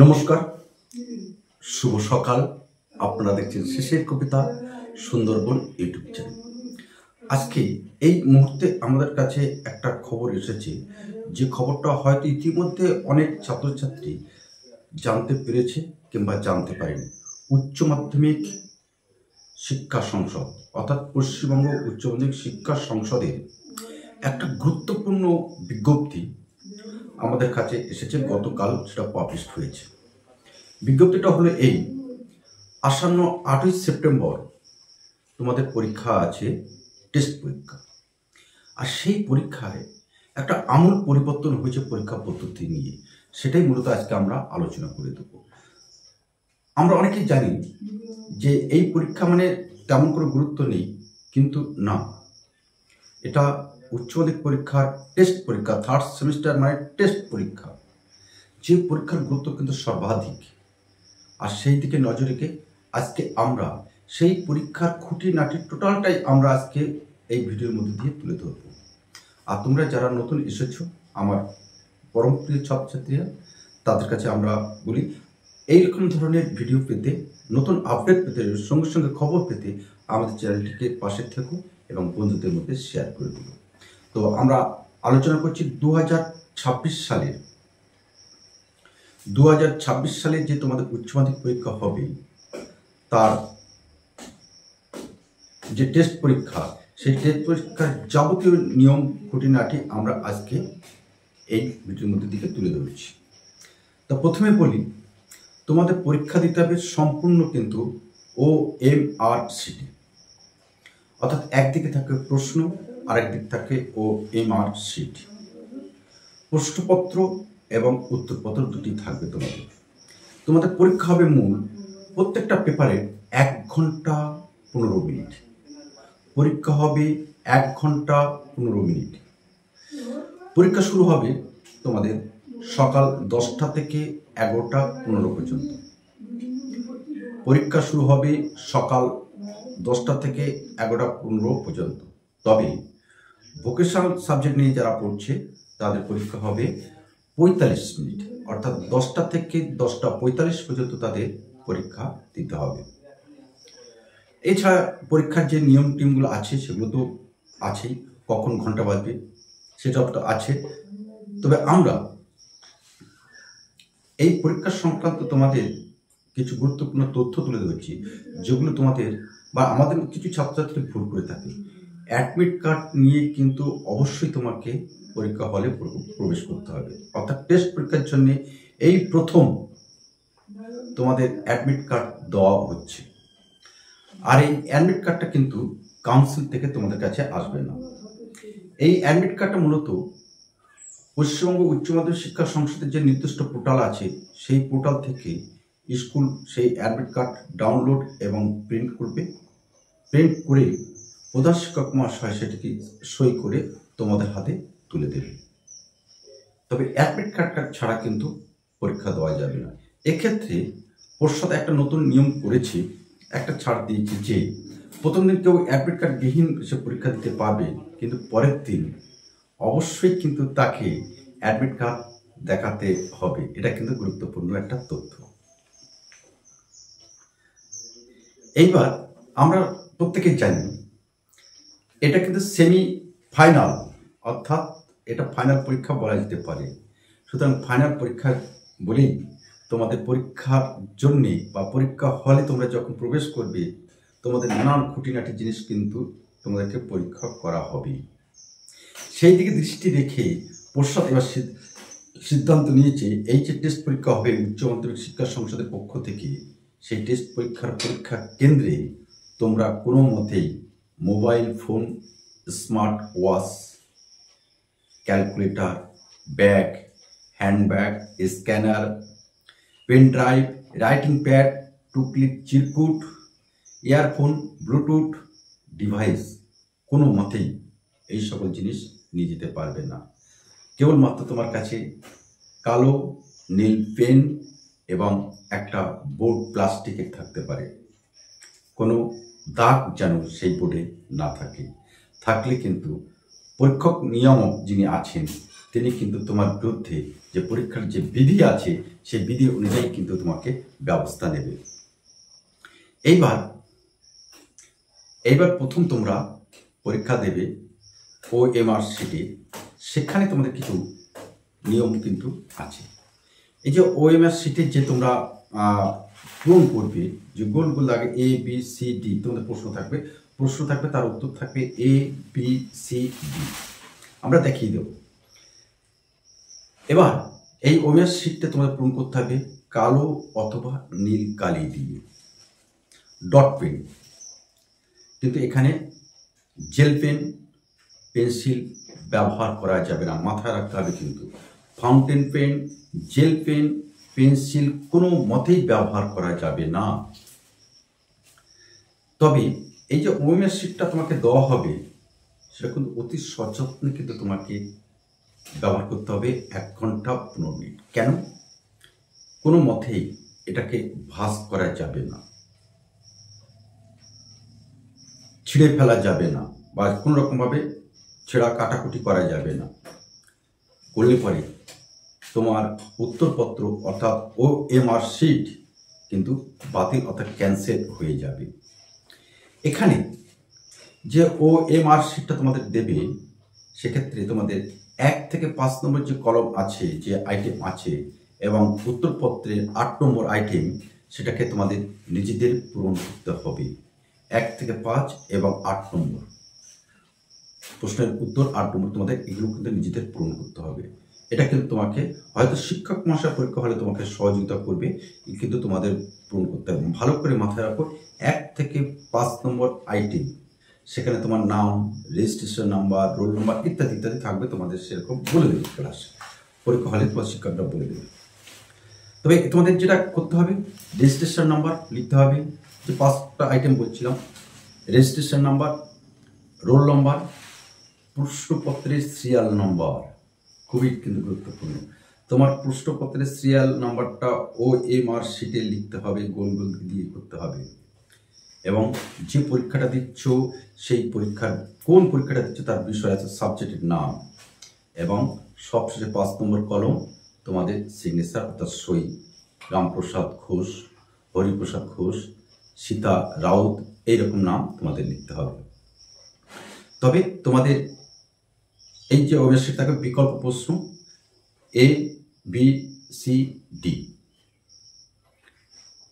নমস্কার, শুভ সকাল। আপনারা দেখছেন শেষের কবিতা সুন্দরবন ইউটিউব চ্যানেল। আজকে এই মুহূর্তে আমাদের কাছে একটা খবর এসেছে, যে খবরটা হয়তো ইতিমধ্যে অনেক ছাত্রছাত্রী জানতে পেরেছে কিংবা জানতে পারেনি। উচ্চ মাধ্যমিক শিক্ষা সংসদ অর্থাৎ পশ্চিমবঙ্গ উচ্চ মাধ্যমিক শিক্ষা সংসদের একটা গুরুত্বপূর্ণ বিজ্ঞপ্তি আমাদের কাছে এসেছে। গতকাল সেটা পাবলিশ হয়েছে। বিজ্ঞপ্তিটা হলো এই: আসন্ন 8ই সেপ্টেম্বর তোমাদের পরীক্ষা আছে, টেস্ট পরীক্ষা। আর সেই পরীক্ষায় একটা আমূল পরিবর্তন হয়েছে পরীক্ষা পদ্ধতি নিয়ে। সেটাই মূলত আজকে আমরা আলোচনা করে দেব। আমরা অনেকেই জানি যে এই পরীক্ষা মানে তেমন কোনো গুরুত্ব নেই, কিন্তু না, এটা উচ্চ মাধ্যমিক পরীক্ষার টেস্ট পরীক্ষা, থার্ড সেমিস্টার মানে টেস্ট পরীক্ষা। যে পরীক্ষার গুরুত্ব কিন্তু সর্বাধিক। আর সেই দিকে নজর রেখে আজকে আমরা সেই পরীক্ষার খুঁটিনাটি টোটালটাই আমরা আজকে এই ভিডিওর মধ্যে দিয়ে তুলে ধরব। আর তোমরা যারা নতুন এসেছো, আমার পরম প্রিয় ছাত্রছাত্রীরা, তাদের কাছে আমরা বলি, এইরকম ধরনের ভিডিও পেতে, নতুন আপডেট পেতে, সঙ্গে সঙ্গে খবর পেতে আমাদের চ্যানেলটিকে পাশে থেকো এবং বন্ধুদের মধ্যে শেয়ার করে দিও। তো আমরা আলোচনা করছি 2026 সালে যে তোমাদের উচ্চ মাধ্যমিক পরীক্ষা হবে, তার যে টেস্ট পরীক্ষা, সেই টেস্ট পরীক্ষার যাবতীয় নিয়ম খুঁটিনাটি আমরা আজকে এই ভিডিওর মধ্যে দিকে তুলে ধরছি। তো প্রথমে বলি, তোমাদের পরীক্ষা দিতে হবে সম্পূর্ণ কিন্তু OMR শিটে। অর্থাৎ একদিকে থাকে প্রশ্ন, আরেকদিকে থাকে OMR শিট। প্রশ্নপত্র এবং উত্তরপত্র দুটি থাকবে তোমাদের পরীক্ষা হবে মূল প্রত্যেকটা পেপারে 1 ঘন্টা 15 মিনিট। পরীক্ষা হবে 1 ঘন্টা 15 মিনিট। পরীক্ষা শুরু হবে তোমাদের সকাল 10টা থেকে 11টা 15 পর্যন্ত। পরীক্ষা শুরু হবে সকাল 10টা থেকে 11টা 15 পর্যন্ত। তবে ভোকেশনাল সাবজেক্ট নিয়ে যারা পড়ছে তাদের পরীক্ষা হবে 45 মিনিট, অর্থাৎ 10টা থেকে 10টা 45 পর্যন্ত তাদের পরীক্ষা দিতে হবে। এছাড়া পরীক্ষার যে নিয়ম টিমগুলো আছে সেগুলো তো আছেই, কখন ঘন্টা বাজবে সেটা তো আছে। তবে আমরা এই পরীক্ষা সংক্রান্ত তোমাদের কিছু গুরুত্বপূর্ণ তথ্য তুলে ধরছি, যেগুলো তোমাদের বা আমাদের কিছু ছাত্রছাত্রী ভুল করে থাকে। অ্যাডমিট কার্ড নিয়ে কিন্তু অবশ্যই তোমাকে পরীক্ষা হলে প্রবেশ করতে হবে। অর্থাৎ টেস্ট পরীক্ষার জন্য এই প্রথম তোমাদের অ্যাডমিট কার্ড দেওয়া হচ্ছে। আর এই অ্যাডমিট কার্ডটা কিন্তু কাউন্সিল থেকে তোমাদের কাছে আসবে না। এই অ্যাডমিট কার্ডটা মূলত পশ্চিমবঙ্গ উচ্চ মাধ্যমিক শিক্ষা সংসদের যে নির্দিষ্ট পোর্টাল আছে, সেই পোর্টাল থেকে স্কুল সেই অ্যাডমিট কার্ড ডাউনলোড এবং প্রিন্ট করবে। প্রিন্ট করে প্রধান শিক্ষক মহাশয় সেটিকে সই করে তোমাদের হাতে তুলে দেবে। তবে অ্যাডমিট কার্ডটা ছাড়া কিন্তু পরীক্ষা দেওয়া যাবে না। এক্ষেত্রে পর্ষদ একটা নতুন নিয়ম করেছে, একটা ছাড় দিয়েছে যে প্রথম দিন কেউ অ্যাডমিট কার্ড বিহীন সে পরীক্ষা দিতে পারবে, কিন্তু পরের দিন অবশ্যই কিন্তু তাকে অ্যাডমিট কার্ড দেখাতে হবে। এটা কিন্তু গুরুত্বপূর্ণ একটা তথ্য। এইবার আমরা প্রত্যেকেই জানি এটা কিন্তু সেমি ফাইনাল, অর্থাৎ এটা ফাইনাল পরীক্ষা বলা যেতে পারে। সুতরাং ফাইনাল পরীক্ষা বলেই তোমাদের পরীক্ষার জন্যে বা পরীক্ষা হলে তোমরা যখন প্রবেশ করবে, তোমাদের নানান খুঁটিনাটি জিনিস কিন্তু তোমাদেরকে পরীক্ষা করা হবে। সেই দিকে দৃষ্টি রেখে পর্ষদ এবার সিদ্ধান্ত নিয়েছে, এই যে টেস্ট পরীক্ষা হবে উচ্চ মাধ্যমিক শিক্ষা সংসদের পক্ষ থেকে, সেই টেস্ট পরীক্ষা কেন্দ্রে তোমরা কোনো মতেই mobile phone, smart watch, calculator, bag, handbag, scanner, pen drive, writing pad, টুকলিপ, চিরকুট, ইয়ারফোন, ব্লুটুথ ডিভাইস কোনো মতেই এই সকল জিনিস নিয়ে যেতে পারবে না। কেবলমাত্র তোমার কাছে কালো নীল পেন এবং একটা বোর্ড প্লাস্টিকের থাকতে পারে। কোনো দাগ যেন সেই বোর্ডে না থাকে। থাকলে কিন্তু পরীক্ষক নিয়ামক যিনি আছেন তিনি কিন্তু তোমার বিরুদ্ধে যে পরীক্ষার যে বিধি আছে সেই বিধি অনুযায়ী কিন্তু তোমাকে ব্যবস্থা নেবে। এইবার প্রথম তোমরা পরীক্ষা দেবে OMR শিটে। সেখানে তোমাদের কিছু নিয়ম কিন্তু আছে। এই যে OMR শিটে যে তোমরা পূরণ করবে, যে গোলগুলো লাগে ABCD, তোমাদের প্রশ্ন থাকবে, তার উত্তর থাকবে ABCD। আমরা দেখিয়ে দেব। এবার এই OMR শিটটা তোমাদের পূরণ করতে হবে কালো অথবা নীল কালি দিয়ে, ডট পেন। কিন্তু এখানে জেল পেন, পেন্সিল ব্যবহার করা যাবে না, মাথায় রাখতে হবে। কিন্তু fountain pen, gel pen, pencil কোনো মতেই ব্যবহার করা যাবে না। তবে এই যে OMR শিটটা তোমাকে দেওয়া হবে সেটা কিন্তু অতি সযত্নে কিন্তু তোমাকে ব্যবহার করতে হবে 1 ঘন্টা 15 মিনিট। কেন? কোনো মতেই এটাকে ভাঁজ করা যাবে না, ছিঁড়ে ফেলা যাবে না, বা কোনো রকমভাবে ছেঁড়া কাটাকুটি করা যাবে না। করলে পরে তোমার উত্তরপত্র অর্থাৎ OMR শিট কিন্তু বাতিল অর্থাৎ ক্যান্সেল হয়ে যাবে। এখানে যে OMR শিটটা তোমাদের দেবে সেক্ষেত্রে তোমাদের 1 থেকে 5 নম্বর যে কলম আছে, যে আইটেম আছে, এবং উত্তরপত্রের 8 নম্বর আইটেম, সেটাকে তোমাদের নিজেদের পূরণ করতে হবে। 1 থেকে 5 এবং 8 নম্বর প্রশ্নের উত্তর 8 নম্বর তোমাদের এগুলো কিন্তু নিজেদের পূরণ করতে হবে। এটা কিন্তু তোমাকে হয়তো শিক্ষক মহাশয় পরীক্ষা হলে তোমাকে সহযোগিতা করবে, কিন্তু তোমাদের পূরণ করতে হবে। ভালো করে মাথায় রাখো, 1 থেকে 5 নম্বর আইটেম, সেখানে তোমার নাম, রেজিস্ট্রেশন নাম্বার, রোল নাম্বার ইত্যাদি ইত্যাদি থাকবে। তোমাদের সেরকম বলে দেবে ক্লাস পরীক্ষা হলে, তোমার শিক্ষকরা বলে দেবে। তবে তোমাদের যেটা করতে হবে, রেজিস্ট্রেশন নাম্বার লিখতে হবে। যে 5টা আইটেম বলছিলাম, রেজিস্ট্রেশন নাম্বার, রোল নাম্বার, প্রশ্নপত্রের সিরিয়াল নম্বর, খুবই কিন্তু গুরুত্বপূর্ণ। তোমার প্রশ্নপত্রের সিরিয়াল নাম্বারটা OMR শিটে লিখতে হবে, গোল গোল দিয়ে করতে হবে। এবং যে পরীক্ষাটা দিচ্ছ সেই পরীক্ষার কোন পরীক্ষাটা দিচ্ছ তার বিষয় আছে, সাবজেক্টের নাম, এবং সবশেষে 5 নম্বর কলম তোমাদের সিগনেচার অর্থাৎ সই। রামপ্রসাদ ঘোষ, হরিপ্রসাদ ঘোষ, সীতা রাউত, এইরকম নাম তোমাদের লিখতে হবে। তবে তোমাদের এই যে OMR শিট থাকে বিকল্প প্রশ্ন ABCD।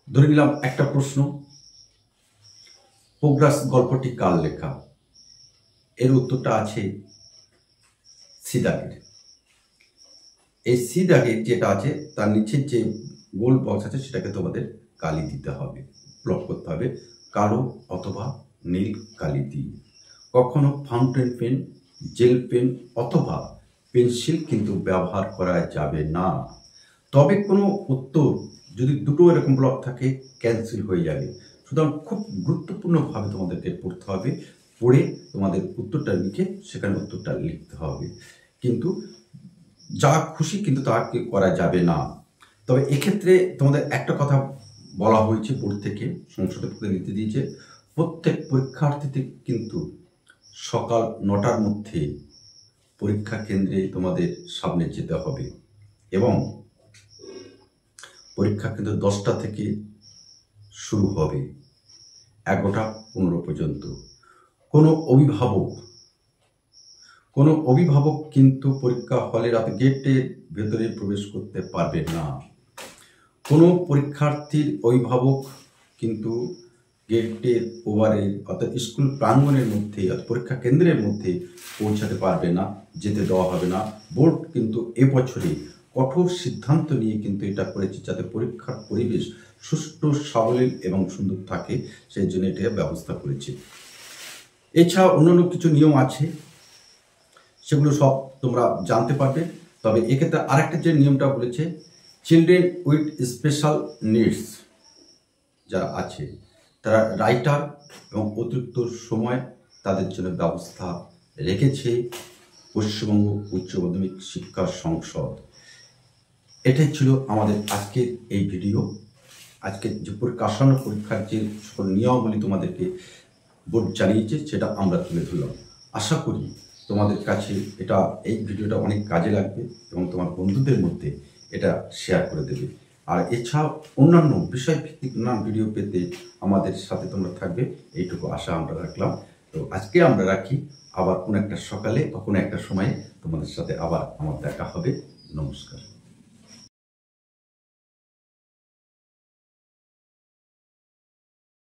ধরে নিলাম একটা প্রশ্ন, পোগ্রাস গল্পটি কার লেখা? এর উত্তরটা আছে সি দাগের। এই সি দাগের যেটা আছে তার নিচের যে গোল বক্স আছে সেটাকে তোমাদের কালি দিতে হবে, ব্লক করতে হবে কালো অথবা নীল কালি দিয়ে। কখনো ফাউন্টেন পেন, জেল পেন অথবা পেন্সিল কিন্তু ব্যবহার করা যাবে না। তবে কোনো উত্তর যদি দুটো এরকম ব্লক থাকে ক্যান্সেল হয়ে যাবে। সুতরাং খুব গুরুত্বপূর্ণভাবে তোমাদেরকে পড়তে হবে, পড়ে তোমাদের উত্তরটা লিখে সেখানে উত্তরটা লিখতে হবে। কিন্তু যা খুশি কিন্তু তাকে করা যাবে না। তবে এক্ষেত্রে তোমাদের একটা কথা বলা হয়েছে, বোর্ড থেকে সংসদে প্রতিনিধি দিয়েছে, প্রত্যেক পরীক্ষার্থীতে কিন্তু সকাল 9টার মধ্যে পরীক্ষা কেন্দ্রে তোমাদের সামনে যেতে হবে, এবং পরীক্ষা কিন্তু 10টা থেকে শুরু হবে 11টা 15 পর্যন্ত। কোনো অভিভাবক কিন্তু পরীক্ষা হলের গেটের ভেতরে প্রবেশ করতে পারবে না। কোনো পরীক্ষার্থীর অভিভাবক কিন্তু গেটের ওভারে অর্থাৎ স্কুল প্রাঙ্গণের মধ্যে পরীক্ষা কেন্দ্রের মধ্যে পৌঁছাতে পারবে না, যেতে দেওয়া হবে না। বোর্ড কিন্তু এবছরে কঠোর সিদ্ধান্ত নিয়ে কিন্তু এটা করেছে যাতে পরীক্ষার পরিবেশ সুষ্ঠু, সাবলীল এবং সুন্দর থাকে, সেই জন্য এটা ব্যবস্থা করেছে। এছাড়া অন্যান্য কিছু নিয়ম আছে, সেগুলো সব তোমরা জানতে পারবে। তবে এক্ষেত্রে আরেকটা যে নিয়মটা বলেছে, চিলড্রেন উইথ স্পেশাল নিডস যারা আছে তারা রাইটার এবং অতিরিক্ত সময় তাদের জন্য ব্যবস্থা রেখেছে পশ্চিমবঙ্গ উচ্চ মাধ্যমিক শিক্ষা সংসদ। এটাই ছিল আমাদের আজকের এই ভিডিও। আজকের যে আসন্ন পরীক্ষার যে সকল নিয়মাবলী তোমাদেরকে বোর্ড জানিয়েছে সেটা আমরা তুলে ধরলাম। আশা করি তোমাদের কাছে এই ভিডিওটা অনেক কাজে লাগবে এবং তোমার বন্ধুদের মধ্যে এটা শেয়ার করে দেবে। আর এছাড়াও অন্যান্য বিষয়ভিত্তিক নানান ভিডিও পেতে আমাদের সাথে তোমরা থাকবে, এইটুকু আশা আমরা রাখলাম। তো আজকে আমরা রাখি, আবার কোনো একটা সকালে বা কোনো একটা সময়ে তোমাদের সাথে আবার আমার দেখা হবে। নমস্কার।